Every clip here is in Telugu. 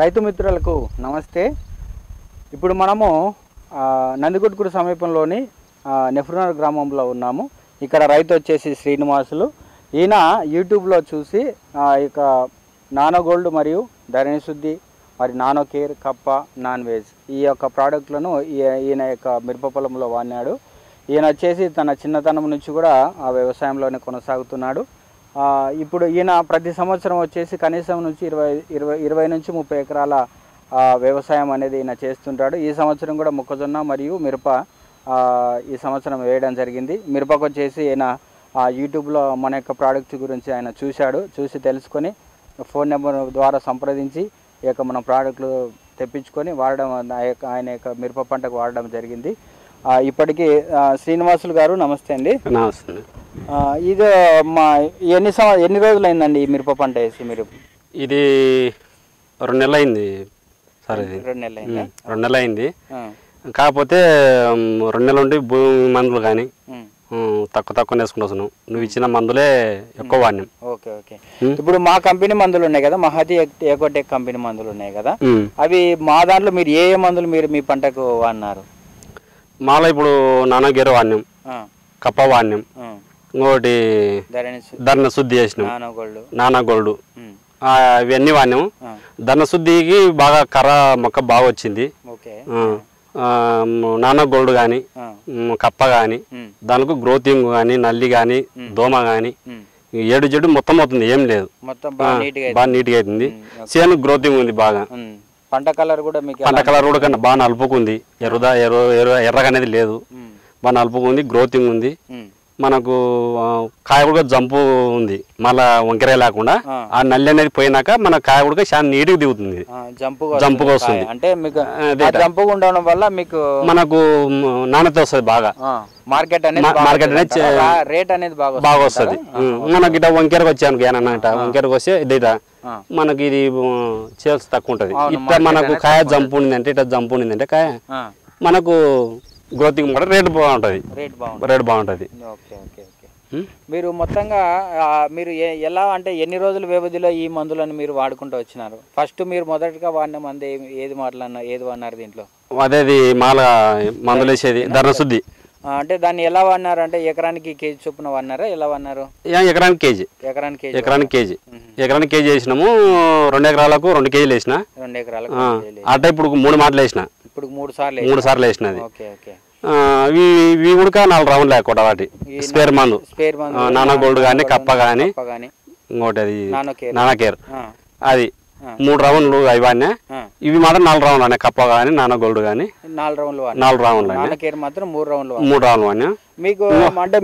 రైతు మిత్రులకు నమస్తే. ఇప్పుడు మనము నందికొట్కూరు సమీపంలోని నెఫ్రునర్ గ్రామంలో ఉన్నాము. ఇక్కడ రైతు వచ్చేసి శ్రీనివాసులు. ఈయన యూట్యూబ్లో చూసి ఇక నానో గోల్డ్ మరియు ధరణి శుద్ధి మరి నానో కేర్ కప్ప నాన్ వెజ్ ఈ యొక్క ప్రోడక్ట్లను ఈయన యొక్క మిరప పొలంలో వాడినాడు. ఈయన వచ్చేసి తన చిన్నతనం నుంచి కూడా ఆ వ్యవసాయంలోనే కొనసాగుతున్నాడు. ఇప్పుడు ఈయన ప్రతి సంవత్సరం వచ్చేసి కనీసం నుంచి 20 నుంచి 30 ఎకరాల వ్యవసాయం అనేది ఈయన చేస్తుంటాడు. ఈ సంవత్సరం కూడా మొక్కజొన్న మరియు మిరప ఈ సంవత్సరం వేయడం జరిగింది. మిరపకు వచ్చేసి ఈయన యూట్యూబ్లో మన యొక్క ప్రోడక్ట్ గురించి ఆయన చూసి తెలుసుకొని ఫోన్ నెంబర్ ద్వారా సంప్రదించి ఈ యొక్క మన ప్రోడక్ట్లు తెప్పించుకొని వాడడం ఆయన యొక్క మిరప పంటకు వాడడం జరిగింది. ఇప్పటికీ శ్రీనివాసులు గారు నమస్తే అండి. నమస్తే. ఇది మా ఎన్ని రోజులు అయిందండి ఈ మిరప పంట వేసి? మీరు ఇది 2 నెలలు అయింది సార్. ఇది 2 నెలలు అయింది. 2 నెలలు అయింది. కాకపోతే 2 నెలలు ఉండి భూమి మందులు కానీ తక్కువ వేసుకుంటూ వస్తున్నాం. నువ్వు ఇచ్చిన మందులే ఎక్కువ వాడినాం. Okay okay. ఇప్పుడు మా కంపెనీ మందులు ఉన్నాయి కదా, మహతి ఎకోటెక్ కంపెనీ మందులు ఉన్నాయి కదా, అవి మా దాంట్లో మీరు ఏ మందులు మీరు మీ పంటకు వాడినారు? మాలో ఇప్పుడు నానా గేరు వాడినాం, కప్ప వాడినాం, ఇంకోటి ధరణ శుద్ధి చేసినాం, నానా గోల్డ్ ఇవన్నీ వాడినాము. ధరణ శుద్ధికి బాగా కర్ర మొక్క బాగా వచ్చింది. నానా గోల్డ్ కానీ కప్ప కానీ దానికి గ్రోతింగ్ కానీ నల్లి కానీ దోమ కానీ ఏడు మొత్తం అవుతుంది, ఏం లేదు, బాగా నీట్గా అవుతుంది. చేను గ్రోతింగ్ ఉంది బాగా. పంట కలర్ కూడా కన్నా బాగా నలుపుకుంది, ఎర్రగా అనేది లేదు, బాగా నలుపుకుంది, గ్రోతింగ్ ఉంది. మనకు కాయ కూడా జంపు ఉంది, మళ్ళా వంకరే లేకుండా. ఆ నల్లి అనేది పోయినాక మన కాయ కూడా చాలా నీట్గా దిగుతుంది, జంపుగా వస్తుంది. అంటే మీకు జంపుగా ఉండడం వల్ల మీకు మనకు నాణ్యత వస్తుంది బాగా. మార్కెట్ అనేది రేట్ అనేది బాగా వస్తుంది. మనకి ఇట్లా వంకెరకు వచ్చాను ఏనన్నట, వంకెరకు వస్తే ఇదిట మనకి ఇది సేల్స్ తక్కువ ఉంటుంది. ఇట్లా మనకు కాయ జంపు ఉండిందంటే ఇట్లా జంపు ఉండిందంటే కాయ మనకు గ్రోతింగ్ కూడా రేట్ బాగుంటుంది. మీరు మొత్తంగా మీరు ఎలా అంటే ఎన్ని రోజుల వ్యవధిలో ఈ మందులను మీరు వాడుకుంటూ వచ్చినారు? ఫస్ట్ మీరు మొదటిగా వాడిన మంది ఏది వాడినారు దీంట్లో? అదేది మాల మందులు వేసేది ధరణ శుద్ధి. అంటే దాన్ని ఎలా వాడినారు? అంటే ఎకరానికి కేజీ చొప్పున వాడినారా? ఎలా వాడినారు? ఎకరానికి కేజీ వేసినాము. 2 ఎకరాలకు 2 కేజీలు వేసిన. 2 ఎకరాలకు అంటే ఇప్పుడు 3 మాటలు వేసిన. ఇప్పుడు 3 సార్లు వేసినది. ఇవి కూడా 4 రౌండ్లు లేకుండా వాటి స్పేర్ మందు నానా గోల్డ్ కానీ కప్ప కానీ ఇంకోటి అది నానా కేర్ అది 3 రౌండ్లు అవి వాడినా. ఇవి మాత్రం 4 రౌండ్లు అనే కప్ప కానీ నానా గోల్డ్ కానీ 4 రౌండ్లు మాత్రం 3 రౌండ్లు వాడినా. మీకు అంటే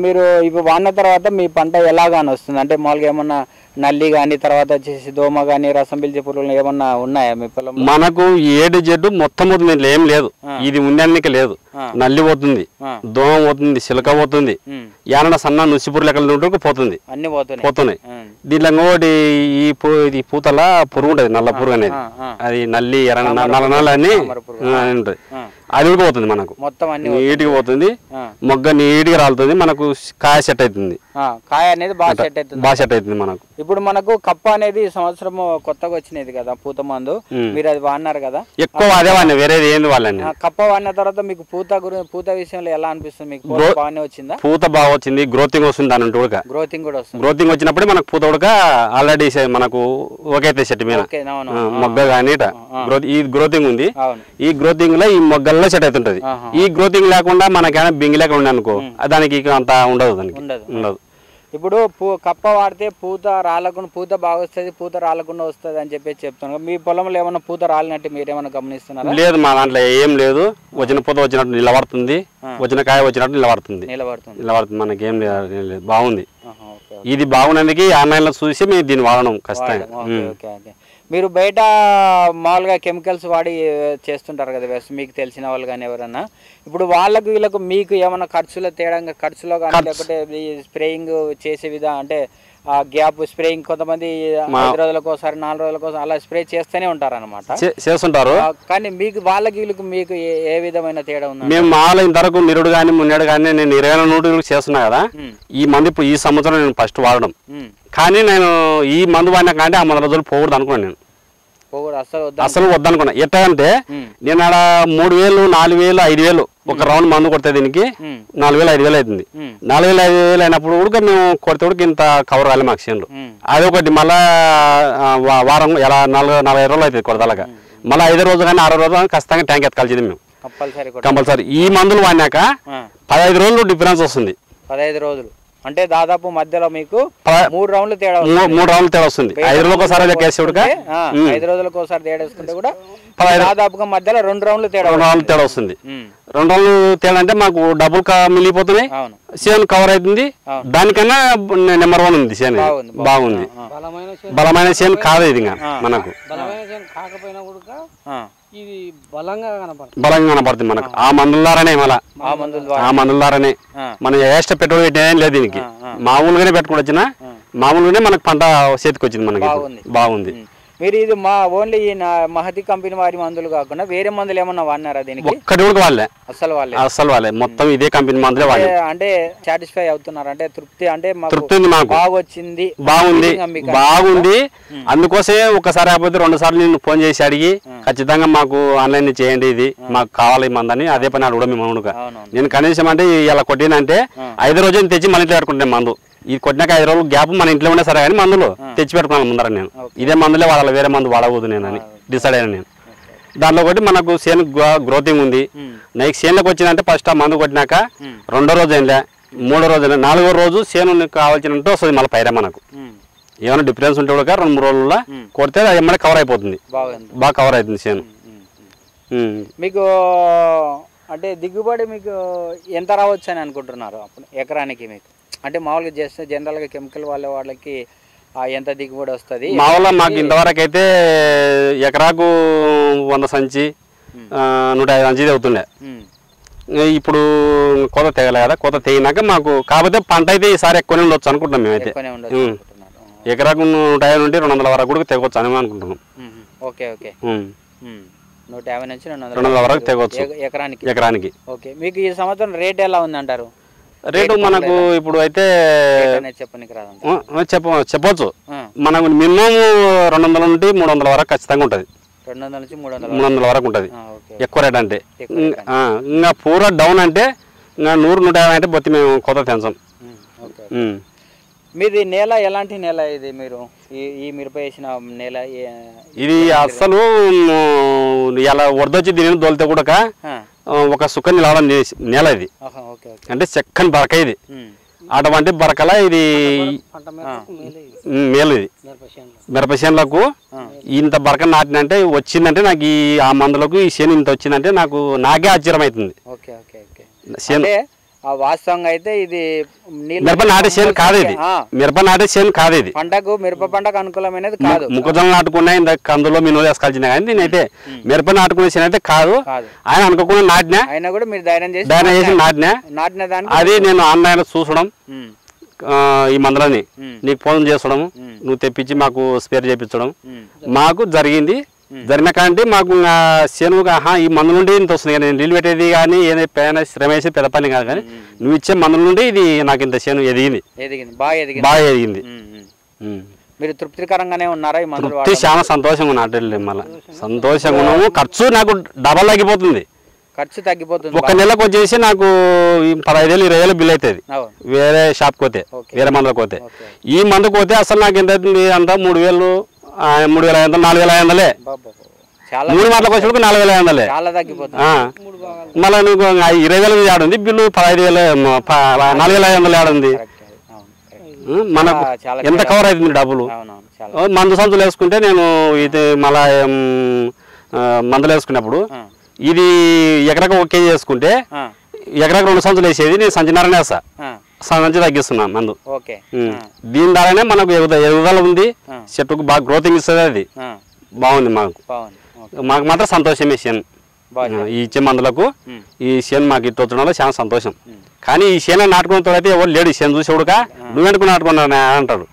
మీరు ఇవి వాడిన తర్వాత మీ పంట ఎలాగాని వస్తుంది? అంటే మామూలుగా ఏమన్నా నల్లి కానీ తర్వాత వచ్చేసి దోమ కానీ రసం పిలిచే పురుగులు ఏమన్నా ఉన్నాయా మీ పొలం? మనకు ఏడు మొత్తం పోతుంది, ఏం లేదు. ఇది ఉండానికి లేదు. నల్లి పోతుంది, దోమ పోతుంది, చిలక పోతుంది, ఏమన్నా సన్న నుసిపూరు లెక్కలు పోతుంది, అన్ని పోతున్నాయి. దీంట్లో ఇంకోటి ఈ పూతల పురుగు ఉంటుంది, నల్ల పురుగు అనేది. అది నల్లి నల్ల అని ఉంటుంది, అది కూడా పోతుంది. మనకు నీట్గా పోతుంది, మొగ్గ నీట్గా రాలుతుంది, మనకు కాయ సెట్ అవుతుంది. కాయ అనేది బాగా సెట్ అవుతుంది మనకు. ఇప్పుడు మనకు కప్ప అనేది సంవత్సరం కొత్తగా వచ్చినది కదా పూత మందు, మీరు అది వాడినారు కదా? ఎక్కువ అదే వాడిన, వేరేది ఏంది వాళ్ళని. కప్ప వాడిన తర్వాత మీకు పూత విషయంలో ఎలా అనిపిస్తుంది? మీకు బాగానే వచ్చిందా? పూత బాగా వచ్చింది, గ్రోతింగ్ వస్తుంది. దాని ఉడక గ్రోతింగ్ కూడా వస్తుంది. గ్రోతింగ్ వచ్చినప్పుడు మనకు పూత ఉడక ఆల్రెడీ మనకు ఒకే సెట్ మీద మొగ్గ కానీ ఈ గ్రోతింగ్ ఉంది. ఈ గ్రోతింగ్ లో ఈ మొగ్గల్లో సెట్ అవుతుంటది. ఈ గ్రోతింగ్ లేకుండా మనకైనా బింగి లేకుండా ఉండే అనుకో, దానికి అంత ఉండదు, దానికి ఉండదు. ఇప్పుడు కప్ప వాడితే పూత బాగా వస్తుంది, పూత రాలకుండా వస్తుంది అని చెప్పేసి చెప్తున్నాను. మీ పొలంలో ఏమన్నా పూత రాలినట్టు మీరేమన్నా గమనిస్తున్నారా? లేదు, మా దాంట్లో ఏం లేదు. వచ్చిన పూత వచ్చినట్టు నిలబడుతుంది, వచ్చిన కాయ వచ్చినట్టు నిలబడుతుంది. మనకేం లేదు, బాగుంది. ఇది బాగున్నందుకు ఆన్లైన్ లో చూసి మేము దీన్ని వాడడం ఖచ్చితంగా. మీరు బయట మామూలుగా కెమికల్స్ వాడి చేస్తుంటారు కదా మీకు తెలిసిన వాళ్ళు కానీ ఎవరన్నా, ఇప్పుడు వీళ్ళకు మీకు ఏమన్నా ఖర్చులో కానీ లేకపోతే స్ప్రేయింగ్ చేసే విధంగా అంటే గ్యాప్ స్ప్రేయింగ్ కొంతమంది 5 రోజులకోసారి 4 రోజులకోసారి అలా స్ప్రే చేస్తూనే ఉంటారు అనమాట, చేస్తుంటారు. కానీ మీకు వీళ్ళకి మీకు ఏ విధమైన తేడా ఉంది? మేము మాలో ఇంతవరకు నిరుడు కానీ మున్నెడు కానీ నేను 20 నూటికి చేస్తున్నా కదా. ఈ మందు ఇప్పుడు ఈ సంవత్సరం నేను ఫస్ట్ వాడడం, కానీ నేను ఈ మందు వాడినా కానీ ఆ 100 రోజులు పోకూడదు అనుకున్నాను. నేను అసలు వద్దనుకున్నా. ఎట్లా అంటే నేను ఆడ 3000, 4000, 5000 ఒక రౌండ్ మందు కొడితే దీనికి 4000, 5000 అవుతుంది. 4000, 5000 అయినప్పుడు కూడా మేము కొడితే కూడా ఇంత కవర్ కాలే మాకు చేనులు. అదొకటి మళ్ళా వారం ఎలా 40 రోజులు అవుతుంది కొడతలగా. మళ్ళీ 5 రోజులు కానీ 6 రోజులు కానీ ఖచ్చితంగా ట్యాంక్ ఎత్తుకాల్సింది మేము కంపల్సరీ. ఈ మందులు వాడినాక 15 రోజులు డిఫరెన్స్ వస్తుంది. 15 రోజులు అంటే దాదాపు మధ్యలో మీకు 3 రౌండ్లు తేడా 3 రౌండ్లు తేడా వస్తుంది. 5 రోజులకు ఒకసారి 5 రోజులకు ఒకసారి తేడా వేసుకుంటే కూడా దాదాపుగా మధ్యలో 2 రౌండ్లు తేడా వస్తుంది. 2 రౌండ్లు తేడా అంటే మాకు డబ్బులు మిగిలిపోతున్నాయి, చేను కవర్ అవుతుంది. దానికన్నా నెంబర్ 1 ఉంది చేను, బాగుంది. బలమైన చేను కాదు ఇది మనకు, బలంగా కనపడుతుంది మనకు. ఆ మందుల ద్వారానే మళ్ళా ఆ మందుల ద్వారానే మనం ఎక్స్ట్రా పెట్రోల్ పెట్టేదేం లేదు దీనికి. మామూలుగానే పెట్టుకుని వచ్చిన మామూలుగానే మనకు పంట చేతికి వచ్చింది మనకి, బాగుంది. మీరు ఇది ఓన్లీ ఈ మహతి కంపెనీ వారి మందులు కాకుండా వేరే మందులు ఏమన్నా వాడినారా దీనికి? ఒక్కటి కూడా వాళ్ళే, అసలు వాళ్ళే మొత్తం ఇదే కంపెనీ మందులే వాడే. అంటే సాటిస్ఫై అవుతున్నారు అంటే తృప్తి తృప్తి ఉంది మాకు, బాగొచ్చింది, బాగుంది. అందుకోసమే ఒకసారి కాకపోతే 2 సార్లు నేను ఫోన్ చేసి అడిగి ఖచ్చితంగా మాకు ఆన్లైన్ చేయండి, ఇది మాకు కావాలి ఈ మందని. అదే పని అడగడం మేము అవునుగా. నేను కనీసం అంటే ఇలా కొట్టినంటే 5 రోజులు తెచ్చి మన ఇంట్లో పెట్టుకుంటాను మందు. ఇది కొట్టినాక 5 రోజులు గ్యాప్ మన ఇంట్లో ఉండే సరే కానీ మందులు తెచ్చి పెట్టుకున్నాను ముందర. నేను ఇదే మందులే వాడాలి, వేరే మందు వాడవద్దు నేను అని డిసైడ్ అయినా నేను. దాంట్లో ఒకటి మనకు చేను గ్రోతింగ్ ఉంది. నెక్స్ట్ చేనులోకి వచ్చిందంటే ఫస్ట్ ఆ మందు కొట్టినాక 2వ రోజు అయిందా, 3వ రోజు అయినా, 4వ రోజు చేను కావాల్సినట్టు వస్తుంది మళ్ళీ పైరా. మనకు ఏమైనా డిఫరెన్స్ ఉంటే కూడా 2-3 రోజుల్లో కొడితే అది ఏమైనా కవర్ అయిపోతుంది, బాగా కవర్ అవుతుంది చేను. మీకు అంటే దిగుబడి మీకు ఎంత రావచ్చు అని అనుకుంటున్నారు అప్పుడు ఎకరానికి? మీకు అంటే మామూలుగా చేస్తే జనరల్గా కెమికల్ వాళ్ళకి ఎంత దిగుబడి వస్తుంది? మామూలుగా మాకు ఇంతవరకు అయితే ఎకరాకు 100 సంచి 150 సంచి అవుతుండే. ఇప్పుడు కోత తెగలే కదా, కోత తెగినాక మాకు కాకపోతే పంట అయితే ఈసారి ఎక్కువనే ఉండొచ్చు అనుకుంటున్నాం మేమైతే. ఎకరాకు 150 నుండి 200 వరకు కూడా తెగవచ్చు అని అనుకుంటున్నాం. ఓకే ఓకే, 150 నుంచి 200 వరకు తెగవచ్చు ఎకరానికి. ఓకే, మీకు ఈ సంవత్సరం రేట్ ఎలా ఉంది అంటారు? రేటు మనకు ఇప్పుడు అయితే చెప్పవచ్చు. మనకు మినిమం 200 నుండి 300 వరకు ఖచ్చితంగా ఉంటుంది. 200 నుంచి 300 వరకు ఉంటుంది ఎక్కువ రేట్ అంటే. ఇంకా పూరా డౌన్ అంటే ఇంకా 100-150 అంటే బొత్తి మేము కొత్త తెంచాం. మీది నేల ఎలాంటి నేల ఇది? మీరు ఈ మిరప వేసిన నేల ఇది అస్సలు ఇలా వరదొచ్చి దీనిని దొలితే కూడా ఒక సుఖ నిలవడం నేల ఇది. అంటే చక్కని బరక ఇది, అటువంటి బరకల ఇది మేలు. ఇది మిరప ఇంత బరక నాటినంటే వచ్చిందంటే నాకు ఆ మందులకు ఈ చేను ఇంత వచ్చిందంటే నాకే ఆశ్చర్యం అవుతుంది. వాస్తవంగా అయితే ఇది మిరప నాటే చేను కాదు, ఇది మిరప నాటే చేను కాదు. ఇది మిరప పంటకు అనుకూలమైనది కాదు. మొక్కజొన్న నాటుకున్నా ఇంత కందులో మినువులు వేసుకోవాల్సిందే కానీ దీనైతే మిరప నాటుకునే చేను అయితే కాదు. ఆయన అనుకోకుండా నాటినా, అయినా కూడా మీరు ధైర్యం చేసి నాటిన దాన్ని అది నేను ఆన్లైన్ చూసడం, ఈ మందులని నీకు ఫోన్ చేసడం, నువ్వు తెప్పించి మాకు స్పేర్ చేయించడం మాకు జరిగింది. జరిగిన కానీ మాకు చేను ఈ మందు నుండి ఇంత వస్తుంది కానీ నీళ్ళు పెట్టేది కానీ ఏదైనా శ్రమ వేసి పెద్ద పని కాదు కానీ నువ్వు ఇచ్చే మందుల నుండి ఇది నాకు ఇంత చేను ఎదిగింది, బాగా ఎదిగింది. మీరు తృప్తికరంగానే ఉన్నారా? ఈ మందులు తృప్తి చాలా సంతోషంగా ఉన్నట్టు మళ్ళీ సంతోషంగా ఉన్నాము. ఖర్చు నాకు డబల్ తగ్గిపోతుంది, ఖర్చు తగ్గిపోతుంది. ఒక నెలకు వచ్చేసి నాకు 15,000-20,000 బిల్ అవుతుంది వేరే షాప్కి పోతే, వేరే మందులకు పోతే. ఈ మందుకు పోతే అసలు నాకు ఎంత అవుతుంది అంతా 3,000, 3,500, 4,500. 3 మాటలకు వచ్చేప్పుడు 4,500. మళ్ళీ నీకు 20,000 ఏడుంది బిల్లు, 15,000, 4,500 ఏడుంది. మనకు ఎంత కవర్ అవుతుంది డబ్బులు? మందు సంచులు వేసుకుంటే నేను ఇది మళ్ళా మందులు వేసుకున్నప్పుడు ఇది ఎకరకు 1 కేజీ వేసుకుంటే ఎకరకు 2 సంచులు వేసేది నేను సంచినారనే వేస్తా, సంచి తగ్గిస్తున్నాను మందు. దీని ద్వారానే మనకు ఎదుగుదల ఉంది, చెట్టుకు బాగా గ్రోతింగ్ ఇస్తుంది. అది బాగుంది మాకు మాత్రం సంతోషమే. చేను ఈ ఇచ్చే మందులకు ఈ చేను మాకు ఇట్టు వచ్చిన వల్ల చాలా సంతోషం. కానీ ఈ చేను నాటుకున్న తర్వాత ఎవరు లేడు, చేను చూసేవాడుగా నువ్వెందుకు నాటుకున్నావు అంటాడు.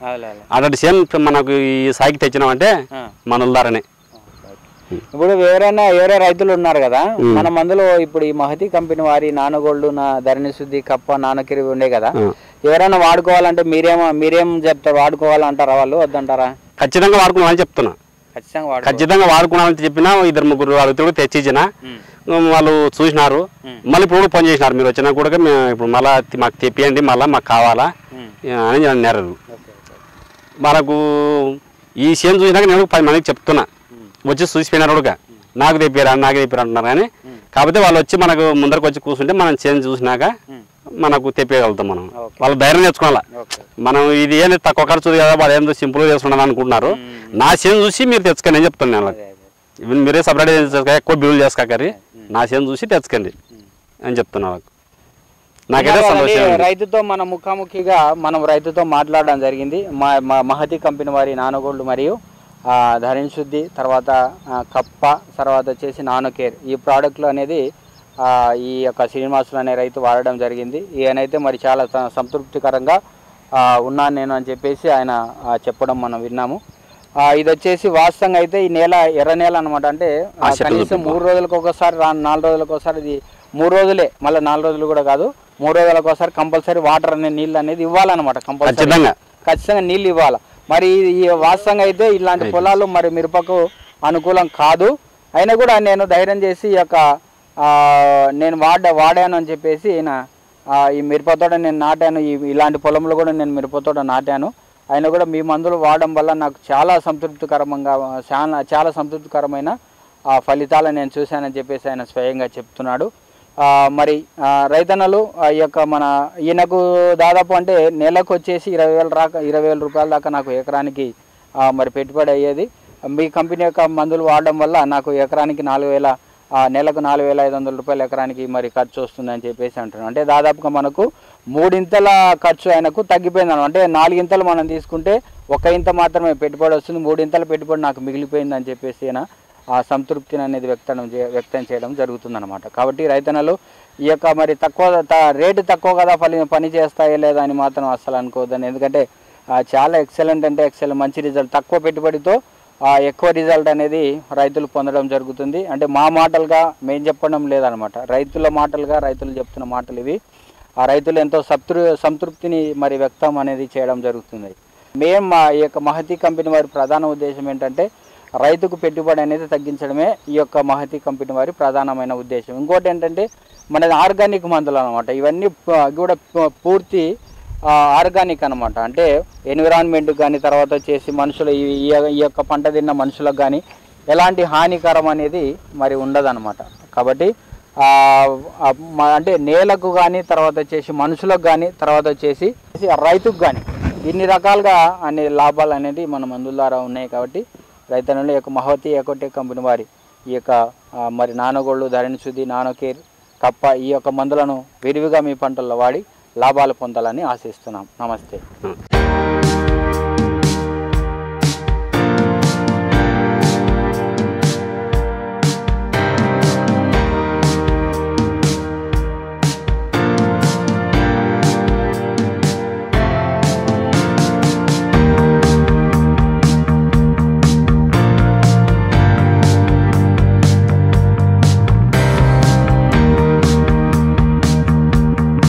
అటువంటి చేను మనకు ఈ సాయికి తెచ్చినామంటే మందుల ద్వారానే. ఇప్పుడు ఎవరే రైతులు ఉన్నారు కదా, మన మందులో ఇప్పుడు ఈ మహతి కంపెనీ వారి నానగోల్డ్, ధరణి శుద్ధి, కప్ప, నానకిరి ఉండే కదా, ఎవరైనా వాడుకోవాలంటే మీరేం చెప్తారు? వాడుకోవాలంటారా వాళ్ళు, వద్దంటారా? ఖచ్చితంగా వాడుకోవాలని చెప్తున్నా. ఖచ్చితంగా వాడుకున్నామని చెప్పినా 2-3 వ్యక్తులు తెచ్చిచ్చిన వాళ్ళు చూసినారు. మళ్ళీ ఇప్పుడు ఫోన్ చేసినారు, మీరు వచ్చినా కూడా మేము ఇప్పుడు మళ్ళీ మాకు తెప్పియండి, మళ్ళీ మాకు కావాలా అని అన్నారు. మనకు ఈ చేను చూసినాక నేను 10 మందికి చెప్తున్నా, వచ్చి చూసిపోయినారు కూడా నాకు తెప్పారు అంటున్నారు. కానీ కాకపోతే వాళ్ళు వచ్చి మనకు ముందరకు వచ్చి కూర్చుంటే మనం చేను చూసినాక మనకు తెప్పగలుగుతాం. మనం వాళ్ళు ధైర్యం నేర్చుకోవాలా. మనం ఇది ఏంటి తక్కువ ఖర్చు కదా, వాళ్ళు ఏందో సింపుల్గా చేసుకున్నాను అనుకుంటున్నారు. నా చేను చూసి మీరు తెచ్చుకోండి అని చెప్తాను నేను. ఈవెన్ మీరే సపరేట్ ఎక్కువ బిల్లు చేసుకోకరి, నా చేను చూసి తెచ్చుకోండి అని చెప్తున్నా వాళ్ళకి. నాకైతే సంతోషం. రైతుతో మనం ముఖాముఖిగా రైతుతో మాట్లాడడం జరిగింది. మా మహతి కంపెనీ వారి నానోగోల్డ్ మరియు ధరణి శుద్ధి, తర్వాత కప్ప, తర్వాత వచ్చేసి నానో కేర్ ఈ ప్రోడక్ట్లు అనేది ఈ యొక్క శ్రీనివాసులు అనే రైతు వాడడం జరిగింది. ఈయనైతే మరి చాలా సంతృప్తికరంగా ఉన్నాను నేను అని చెప్పేసి ఆయన చెప్పడం మనం విన్నాము. ఇది వచ్చేసి వాస్తవంగా అయితే ఈ నేల ఎర్ర నేల అనమాట. అంటే కనీసం 3 రోజులకు ఒకసారి 4 రోజులకు ఒకసారి, ఇది 3 రోజులే, మళ్ళీ 4 రోజులు కూడా కాదు, 3 రోజులకు ఒకసారి కంపల్సరీ వాటర్ అనే నీళ్ళు అనేది ఇవ్వాలన్నమాట. ఖచ్చితంగా నీళ్ళు ఇవ్వాలి. మరి ఈ వాస్తవంగా అయితే ఇలాంటి పొలాలు మరి మిరపకు అనుకూలం కాదు. అయినా కూడా నేను ధైర్యం చేసి ఈ యొక్క నేను వాడాను అని చెప్పేసి ఈ మిరప తోట నేను నాటాను. ఇలాంటి పొలంలో కూడా నేను మిరప తోట నాటాను. అయినా కూడా మీ మందులు వాడడం వల్ల నాకు చాలా సంతృప్తికరమైన ఫలితాలు నేను చూశానని చెప్పేసి ఆయన స్వయంగా చెప్తున్నాడు. మరి రైతన్నలు ఈ యొక్క ఈయనకు దాదాపు అంటే నెలకు వచ్చేసి 20,000 రూపాయల దాకా నాకు ఎకరానికి మరి పెట్టుబడి అయ్యేది. మీ కంపెనీ యొక్క మందులు వాడడం వల్ల నాకు ఎకరానికి నెలకు 4,500 రూపాయలు ఎకరానికి మరి ఖర్చు వస్తుందని చెప్పేసి అంటున్నాను. అంటే దాదాపుగా మనకు 3 ఇంతల ఖర్చు ఆయనకు తగ్గిపోయింది అనమాట. అంటే 4 ఇంతలు మనం తీసుకుంటే 1 ఇంత మాత్రమే పెట్టుబడి వస్తుంది, 3 ఇంతల పెట్టుబడి నాకు మిగిలిపోయిందని చెప్పేసి ఆయన ఆ సంతృప్తిని అనేది వ్యక్తం చేయడం జరుగుతుందన్నమాట. కాబట్టి రైతన్నలు ఈ యొక్క మరి రేటు తక్కువ కదా పని చేస్తాయో లేదా అని మాత్రం అస్సలు అనుకోవద్దని. ఎందుకంటే చాలా ఎక్సలెంట్ అంటే ఎక్సలెంట్ మంచి రిజల్ట్, తక్కువ పెట్టుబడితో ఎక్కువ రిజల్ట్ అనేది రైతులు పొందడం జరుగుతుంది. అంటే మా మాటలుగా మేము చెప్పడం లేదనమాట, రైతుల మాటలుగా రైతులు చెప్తున్న మాటలు ఇవి. ఆ రైతులు ఎంతో సంతృప్తిని మరి వ్యక్తం అనేది చేయడం జరుగుతుంది. మేము మా ఈ యొక్క మహతి కంపెనీ వారి ప్రధాన ఉద్దేశం ఏంటంటే రైతుకు పెట్టుబడి అనేది తగ్గించడమే ఈ యొక్క మహతి కంపెనీ వారి ప్రధానమైన ఉద్దేశం. ఇంకోటి ఏంటంటే మనది ఆర్గానిక్ మందులు అనమాట. ఇవన్నీ కూడా పూర్తి ఆర్గానిక్ అనమాట. అంటే ఎన్విరాన్మెంట్ కానీ, తర్వాత వచ్చేసి మనుషులు ఈ యొక్క పంట తిన్న మనుషులకు కానీ ఎలాంటి హానికరం అనేది మరి ఉండదన్నమాట. కాబట్టి అంటే నేలకు కానీ, తర్వాత వచ్చేసి మనుషులకు కానీ, తర్వాత వచ్చేసి రైతుకు కానీ ఇన్ని రకాలుగా అనే లాభాలు అనేది మన మందుల ద్వారా ఉన్నాయి. కాబట్టి రైతన్నుల యొక్క మహతి ఎకోటెక్ కంపెనీ వారి ఈ యొక్క మరి నానోగోల్డ్, ధరణి శుద్ధి, నానో కేర్, కప్ప ఈ యొక్క మందులను విరివిగా మీ పంటల్లో వాడి లాభాలు పొందాలని ఆశిస్తున్నాం. నమస్తే.